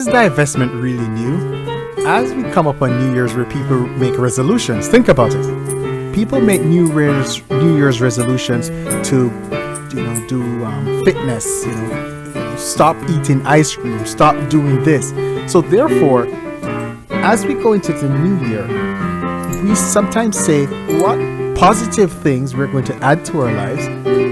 Is divestment really new? As we come up on New Year's where people make resolutions, think about it. People make New Year's resolutions to, do fitness, stop eating ice cream, stop doing this. So therefore, as we go into the new year, we sometimes say what positive things we're going to add to our lives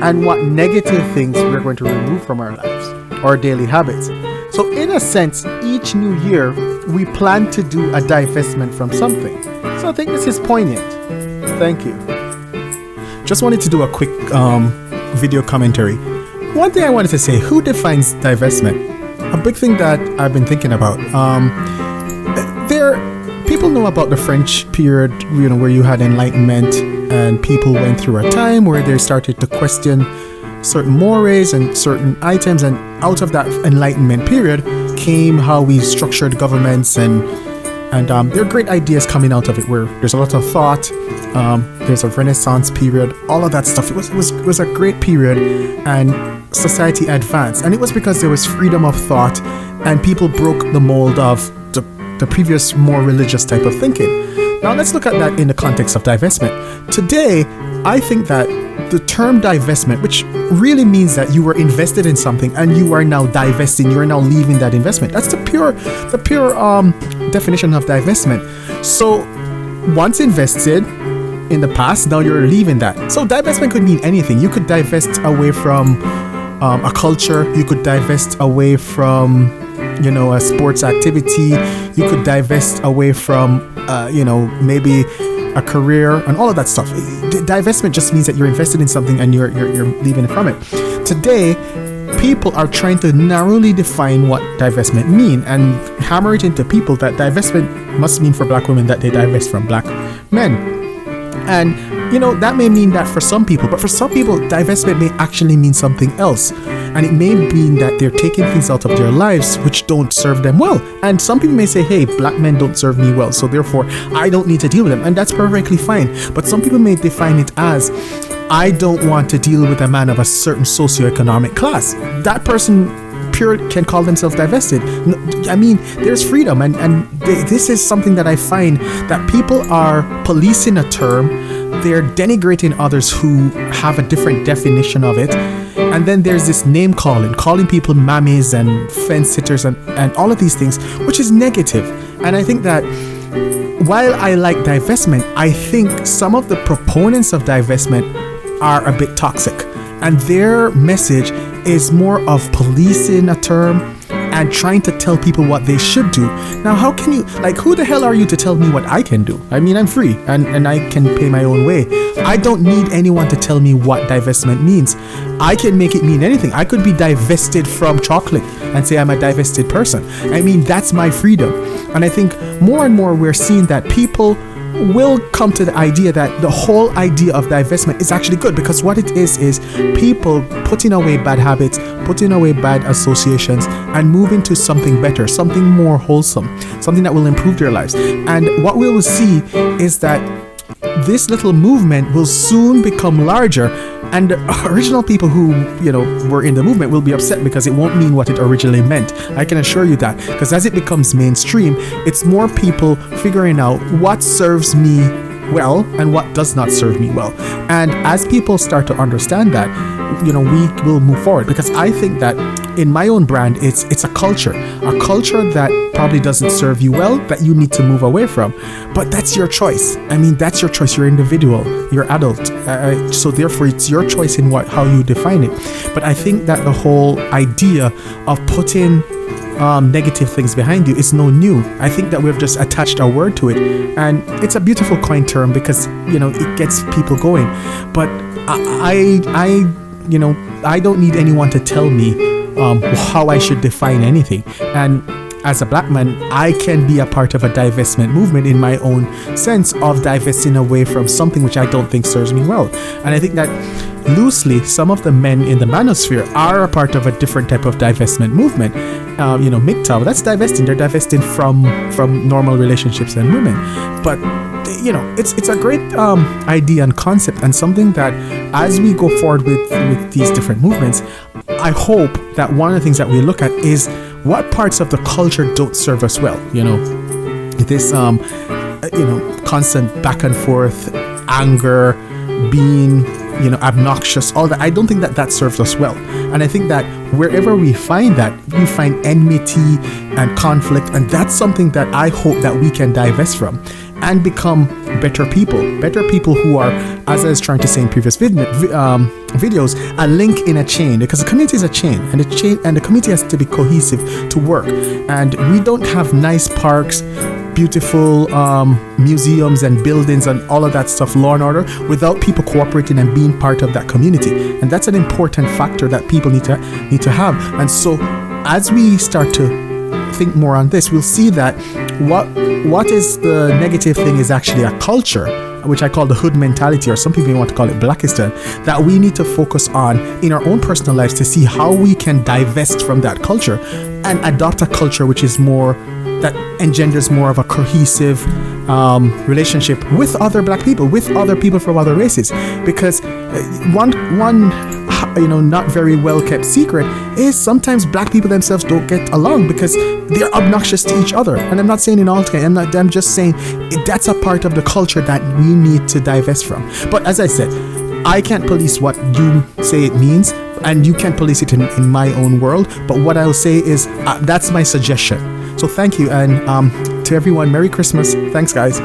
and what negative things we're going to remove from our lives, our daily habits. So in a sense, each new year, we plan to do a divestment from something. So I think this is poignant. Thank you. Just wanted to do a quick video commentary. One thing I wanted to say, who defines divestment? A big thing that I've been thinking about. People know about the French period, where you had enlightenment and people went through a time where they started to question certain mores and certain items, and out of that enlightenment period came how we structured governments, and there are great ideas coming out of it where there's a lot of thought. There's a Renaissance period, all of that stuff. It was a great period, and society advanced, and it was because there was freedom of thought and people broke the mold of the previous more religious type of thinking. Now let's look at that in the context of divestment. Today, I think that the term divestment, which really means that you were invested in something and you are now divesting, you are now leaving that investment. That's the pure definition of divestment. So once invested in the past, now you're leaving that. So divestment could mean anything. You could divest away from a culture. You could divest away from a sports activity. You could divest away from maybe a career and all of that stuff. Divestment just means that you're invested in something and you're leaving from it. Today, people are trying to narrowly define what divestment mean and hammer it into people that divestment must mean for black women that they divest from black men. And that may mean that for some people, but for some people, divestment may actually mean something else. And it may mean that they're taking things out of their lives which don't serve them well. And some people may say, hey, black men don't serve me well, so therefore I don't need to deal with them. And that's perfectly fine. But some people may define it as, I don't want to deal with a man of a certain socioeconomic class. That person can call themselves divested. I mean, there's freedom, and this is something that I find that people are policing a term. They're denigrating others who have a different definition of it. And then there's this name calling people mammies and fence sitters and all of these things, which is negative. And I think that while I like divestment, I think some of the proponents of divestment are a bit toxic. And their message is more of policing a term and trying to tell people what they should do. Now, how can you, who the hell are you to tell me what I can do? I mean, I'm free and I can pay my own way. I don't need anyone to tell me what divestment means. I can make it mean anything. I could be divested from chocolate and say I'm a divested person. I mean, that's my freedom. And I think more and more we're seeing that people will come to the idea that the whole idea of divestment is actually good, because what it is people putting away bad habits, putting away bad associations, and moving to something better, something more wholesome, something that will improve their lives. And what we will see is that this little movement will soon become larger, and the original people who were in the movement will be upset because it won't mean what it originally meant. I can assure you that, because as it becomes mainstream, it's more people figuring out what serves me well and what does not serve me well. And as people start to understand that, we will move forward, because I think that in my own brand, it's a culture that probably doesn't serve you well, that you need to move away from. But that's your choice. I mean, that's your choice. You're individual, you're adult. So therefore it's your choice in how you define it. But I think that the whole idea of putting negative things behind you is no new. I think that we've just attached a word to it, and it's a beautiful coin term because it gets people going. But I don't need anyone to tell me how I should define anything. And as a black man, I can be a part of a divestment movement in my own sense of divesting away from something which I don't think serves me well. And I think that loosely, some of the men in the manosphere are a part of a different type of divestment movement. MGTOW, that's divesting. They're divesting from normal relationships and women. But it's a great idea and concept, and something that as we go forward with these different movements, I hope that one of the things that we look at is what parts of the culture don't serve us well. This constant back and forth, anger, being obnoxious, all that. I don't think that serves us well. And I think that wherever we find that, we find enmity and conflict, and that's something that I hope that we can divest from and become better people who are, as I was trying to say in previous videos, a link in a chain, because the community is a chain, and the community has to be cohesive to work. And we don't have nice parks, beautiful museums and buildings and all of that stuff, law and order, without people cooperating and being part of that community. And that's an important factor that people need to have. And so as we start to think more on this, we'll see that what is the negative thing is actually a culture, which I call the hood mentality, or some people want to call it Blackistan, that we need to focus on in our own personal lives to see how we can divest from that culture and adopt a culture which is more, that engenders more of a cohesive relationship with other black people, with other people from other races. Because one not very well kept secret is sometimes black people themselves don't get along because they're obnoxious to each other. And I'm not saying in all cases, I'm just saying that's a part of the culture that we need to divest from. But as I said, I can't police what you say it means, and you can't police it in my own world. But what I'll say is that's my suggestion. So thank you, and to everyone, Merry Christmas. Thanks, guys.